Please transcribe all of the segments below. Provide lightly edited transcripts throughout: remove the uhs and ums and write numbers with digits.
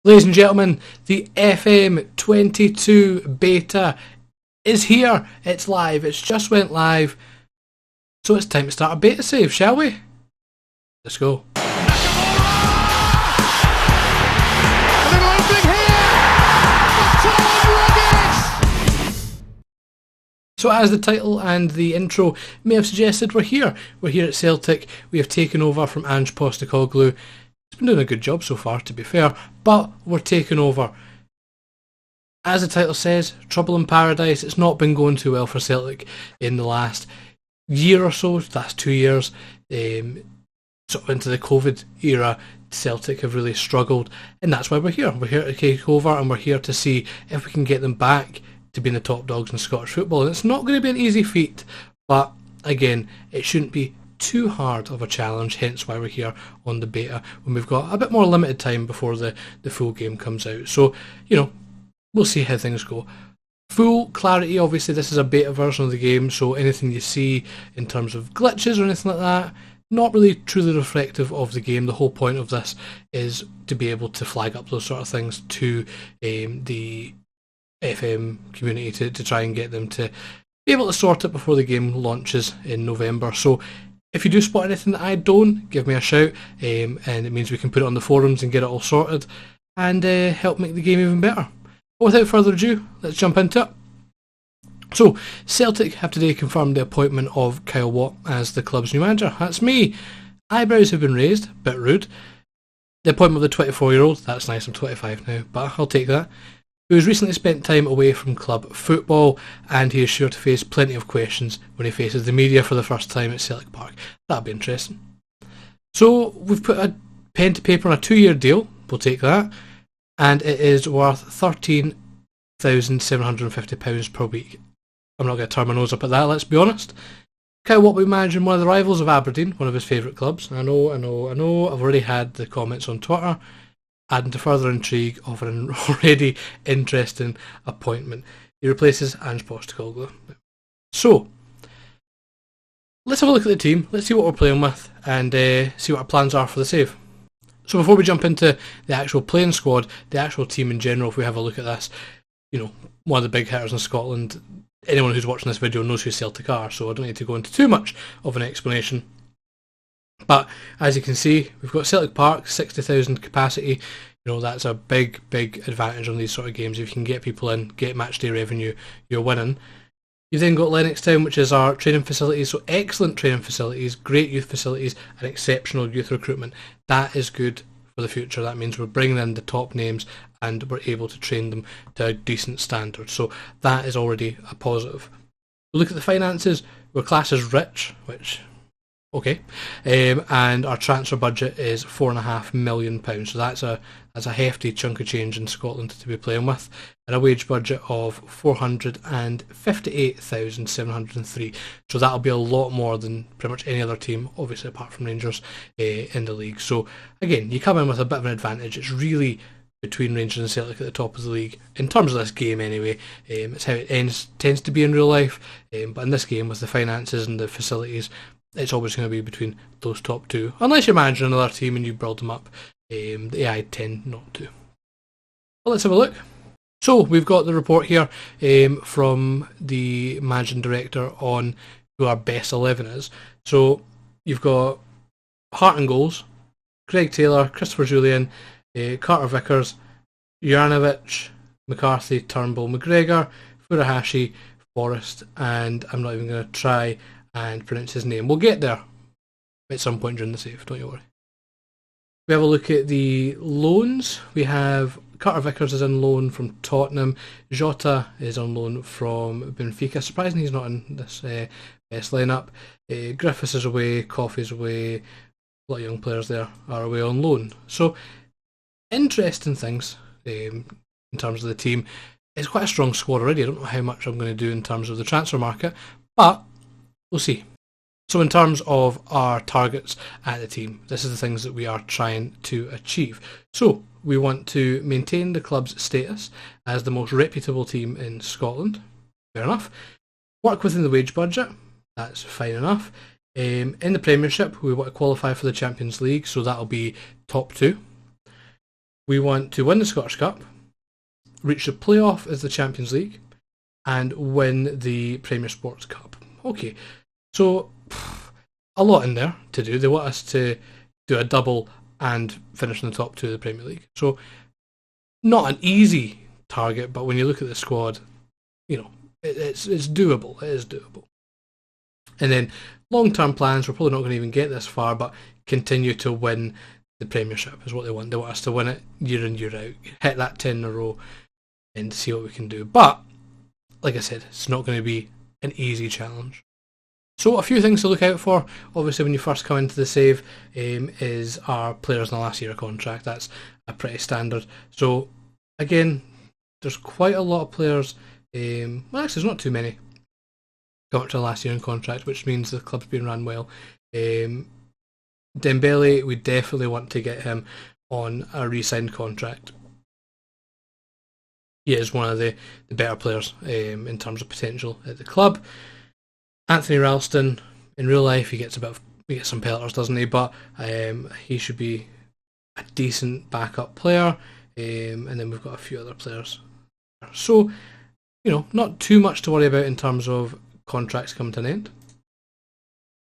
Ladies and gentlemen, the FM22 beta is here. It's live. It's just went live. So it's time to start a beta save, shall we? Let's go. So as the title and the intro may have suggested, we're here. We're here at Celtic. We have taken over from Ange Postecoglou. He's been doing a good job so far, to be fair, but we're taking over. As the title says, trouble in paradise. It's not been going too well for Celtic in the last year or so. That's 2 years. Sort of into the COVID era, Celtic have really struggled, and that's why we're here. We're here to take over, and we're here to see if we can get them back to being the top dogs in Scottish football. And it's not going to be an easy feat, but again, it shouldn't be too hard of a challenge, hence why we're here on the beta when we've got a bit more limited time before the full game comes out. So, we'll see how things go. Full clarity, obviously this is a beta version of the game, so anything you see in terms of glitches or anything like that, not really truly reflective of the game. The whole point of this is to be able to flag up those sort of things to the FM community to try and get them to be able to sort it before the game launches in November. So if you do spot anything that I don't, give me a shout, and it means we can put it on the forums and get it all sorted and help make the game even better. But without further ado, let's jump into it. So, Celtic have today confirmed the appointment of Kyle Watt as the club's new manager. That's me. Eyebrows have been raised, bit rude. The appointment of the 24-year-old, that's nice, I'm 25 now, but I'll take that. Who has recently spent time away from club football, and he is sure to face plenty of questions when he faces the media for the first time at Celtic Park. That'll be interesting. So we've put a pen to paper on a 2-year deal, we'll take that, and it is worth £13,750 per week. I'm not going to turn my nose up at that, let's be honest. Kyle Watt will be managing one of the rivals of Aberdeen, one of his favourite clubs. I know, I've already had the comments on Twitter, adding to further intrigue of an already interesting appointment. He replaces Ange Postecoglou. So, let's have a look at the team, let's see what we're playing with, and see what our plans are for the save. So before we jump into the actual playing squad, the actual team in general, if we have a look at this, one of the big hitters in Scotland, anyone who's watching this video knows who Celtic are, so I don't need to go into too much of an explanation. But as you can see, we've got Celtic Park, 60,000 capacity. That's a big advantage on these sort of games. If you can get people in, get match day revenue, you're winning. You've then got Lennoxtown, which is our training facilities. So excellent training facilities, great youth facilities, and exceptional youth recruitment. That is good for the future. That means we're bringing in the top names and we're able to train them to a decent standard. So that is already a positive. We look at the finances. We're classed as rich, which... okay, and our transfer budget is £4.5 million, so that's a hefty chunk of change in Scotland to be playing with, and a wage budget of 458,703. So that'll be a lot more than pretty much any other team, obviously apart from Rangers, in the league. So again, you come in with a bit of an advantage. It's really between Rangers and Celtic at the top of the league in terms of this game anyway. It's how it tends to be in real life, but in this game with the finances and the facilities, it's always going to be between those top two. Unless you're managing another team and you build them up. I tend not to. But let's have a look. So we've got the report here from the managing director on who our best 11 is. So you've got Hart and goals, Greg Taylor, Christopher Julian, Carter Vickers, Juranovic, McCarthy, Turnbull, McGregor, Furuhashi, Forrest, and I'm not even going to try and pronounce his name. We'll get there at some point during the save, don't you worry. We have a look at the loans. We have Carter Vickers is on loan from Tottenham. Jota is on loan from Benfica. Surprisingly he's not in this best lineup. Griffiths is away, Coffey's away. A lot of young players there are away on loan. So, interesting things in terms of the team. It's quite a strong squad already. I don't know how much I'm going to do in terms of the transfer market, but we'll see. So in terms of our targets at the team, this is the things that we are trying to achieve. So we want to maintain the club's status as the most reputable team in Scotland. Fair enough. Work within the wage budget. That's fine enough. In the Premiership, we want to qualify for the Champions League, so that'll be top two. We want to win the Scottish Cup, reach the playoff as the Champions League, and win the Premier Sports Cup. Okay, so a lot in there to do. They want us to do a double and finish in the top two of the Premier League. So not an easy target, but when you look at the squad, you know, it's doable. It is doable. And then long-term plans, we're probably not going to even get this far, but continue to win the Premiership is what they want. They want us to win it year in, year out, hit that 10 in a row and see what we can do. But, like I said, it's not going to be an easy challenge. So a few things to look out for, obviously when you first come into the save, is our players in the last year of contract. That's a pretty standard. So, again, there's quite a lot of players, well actually there's not too many, come up to the last year in contract, which means the club's been run well. Dembele, we definitely want to get him on a re-signed contract. He is one of the better players in terms of potential at the club. Anthony Ralston, in real life, he gets some pelters, doesn't he? But he should be a decent backup player. And then we've got a few other players. So, you know, not too much to worry about in terms of contracts coming to an end.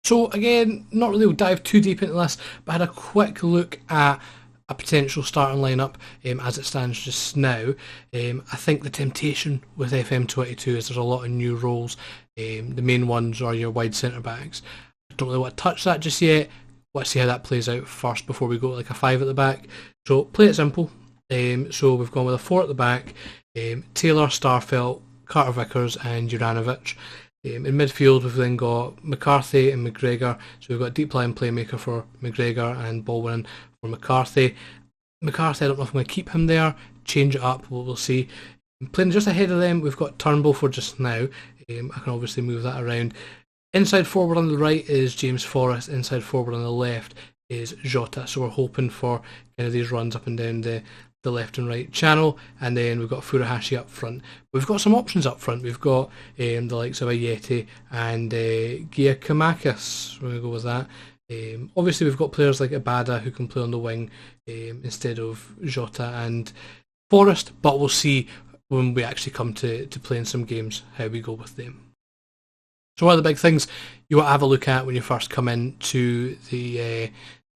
So again, not really dive too deep into this, but I had a quick look at a potential starting lineup as it stands just now. I think the temptation with FM22 is there's a lot of new roles. The main ones are your wide centre backs. I don't really want to touch that just yet. Let's see how that plays out first before we go to like a 5 at the back. So play it simple. So we've gone with a 4 at the back. Taylor, Starfelt, Carter Vickers and Juranovic. In midfield we've then got McCarthy and McGregor, so we've got a deep line playmaker for McGregor and ball winning for McCarthy. McCarthy, I don't know if I'm going to keep him there, change it up, we'll see. Playing just ahead of them, we've got Turnbull for just now. I can obviously move that around. Inside forward on the right is James Forrest, inside forward on the left is Jota, so we're hoping for kind of these runs up and down the left and right channel, and then we've got Furuhashi up front. We've got some options up front. We've got the likes of Ayeti and Giacomakis. We're going to go with that. Obviously we've got players like Abada who can play on the wing instead of Jota and Forrest, but we'll see when we actually come to playing some games how we go with them. So one of the big things you want to have a look at when you first come into the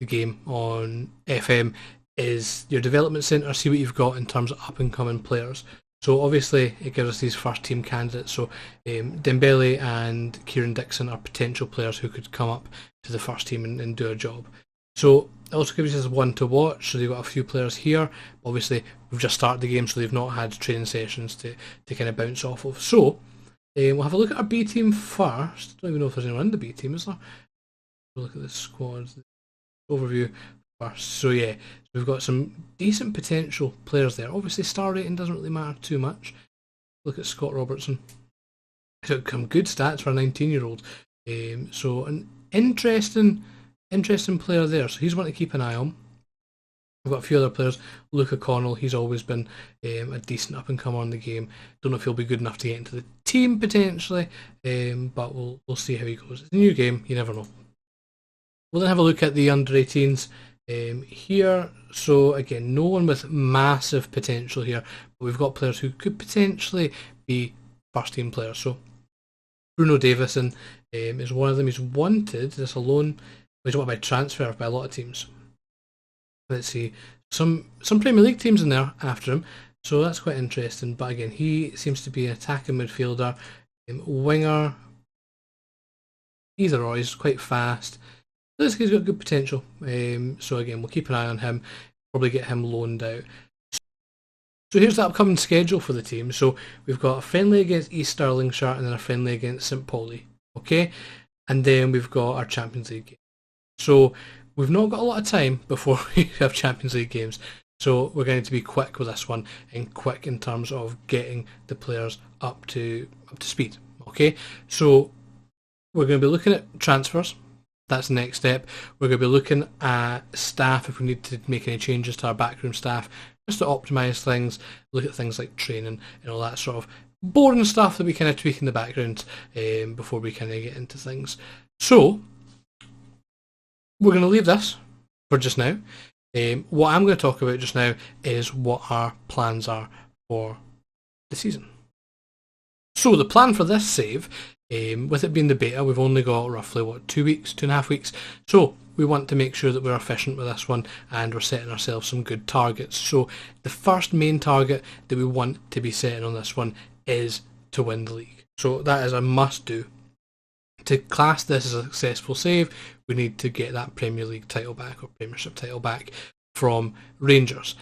game on FM is your development centre, see what you've got in terms of up and coming players. So obviously it gives us these first team candidates. So Dembele and Kieran Dixon are potential players who could come up to the first team and do a job. So it also gives us one to watch. So they've got a few players here. Obviously we've just started the game, so they've not had training sessions to kind of bounce off of. So we'll have a look at our B team first. Don't even know if there's anyone in the B team, is there? We'll look at the squad overview first. So yeah, we've got some decent potential players there. Obviously star rating doesn't really matter too much. Look at Scott Robertson. He's got some good stats for a 19-year-old. So an interesting player there. So he's one to keep an eye on. We've got a few other players. Luca Connell, he's always been a decent up-and-comer in the game. Don't know if he'll be good enough to get into the team potentially, but we'll see how he goes. It's a new game, you never know. We'll then have a look at the under-18s. Here, so again, no one with massive potential here, but we've got players who could potentially be first team players. So Bruno Davison is one of them. He's wanted this alone. He's wanted by transfer by a lot of teams. Let's see, some Premier League teams in there after him, so that's quite interesting. But again, he seems to be an attacking midfielder, winger, either or. He's quite fast. This guy's got good potential, so again we'll keep an eye on him, probably get him loaned out. So here's the upcoming schedule for the team. So we've got a friendly against East Stirlingshire and then a friendly against St Pauli, okay? And then we've got our Champions League game. So we've not got a lot of time before we have Champions League games, so we're going to be quick with this one and quick in terms of getting the players up to speed, okay? So we're going to be looking at transfers. That's the next step. We're going to be looking at staff if we need to make any changes to our backroom staff, just to optimise things, look at things like training and all that sort of boring stuff that we kind of tweak in the background before we kind of get into things. So we're going to leave this for just now. What I'm going to talk about just now is what our plans are for the season. So the plan for this save, with it being the beta, we've only got roughly, 2.5 weeks. So we want to make sure that we're efficient with this one and we're setting ourselves some good targets. So the first main target that we want to be setting on this one is to win the league. So that is a must do. To class this as a successful save, we need to get that Premier League title back, or Premiership title back, from Rangers.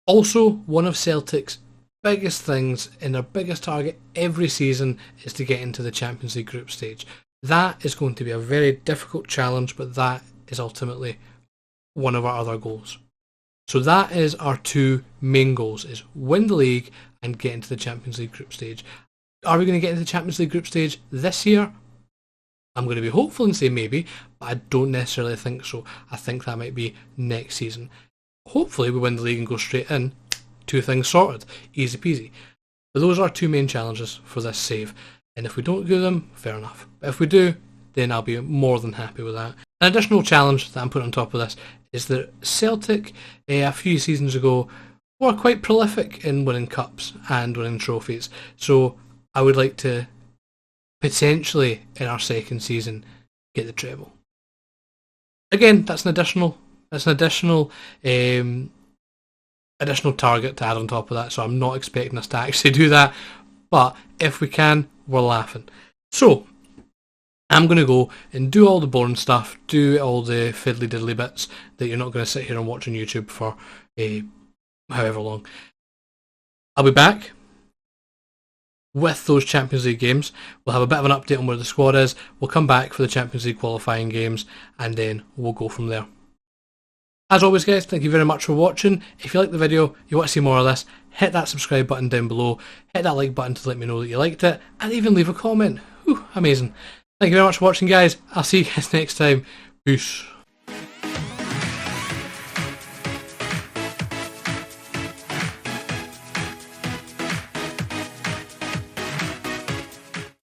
Also, one of Celtic's biggest things and their biggest target every season is to get into the Champions League group stage. That is going to be a very difficult challenge, but that is ultimately one of our other goals. So that is our two main goals, is win the league and get into the Champions League group stage. Are we going to get into the Champions League group stage this year? I'm going to be hopeful and say maybe, but I don't necessarily think so. I think that might be next season. Hopefully we win the league and go straight in. Two things sorted. Easy peasy. But those are our two main challenges for this save. And if we don't do them, fair enough. But if we do, then I'll be more than happy with that. An additional challenge that I'm putting on top of this is that Celtic, a few seasons ago, were quite prolific in winning cups and winning trophies. So I would like to potentially, in our second season, get the treble. Again, that's an additional target to add on top of that, so I'm not expecting us to actually do that, but if we can, we're laughing. So I'm going to go and do all the boring stuff, do all the fiddly diddly bits that you're not going to sit here and watch on YouTube for however long. I'll be back with those Champions League games. We'll have a bit of an update on where the squad is. We'll come back for the Champions League qualifying games, and then we'll go from there. As always, guys, thank you very much for watching. If you like the video, you want to see more of this, hit that subscribe button down below, hit that like button to let me know that you liked it, and even leave a comment. Whew, amazing. Thank you very much for watching, guys. I'll see you guys next time. Peace.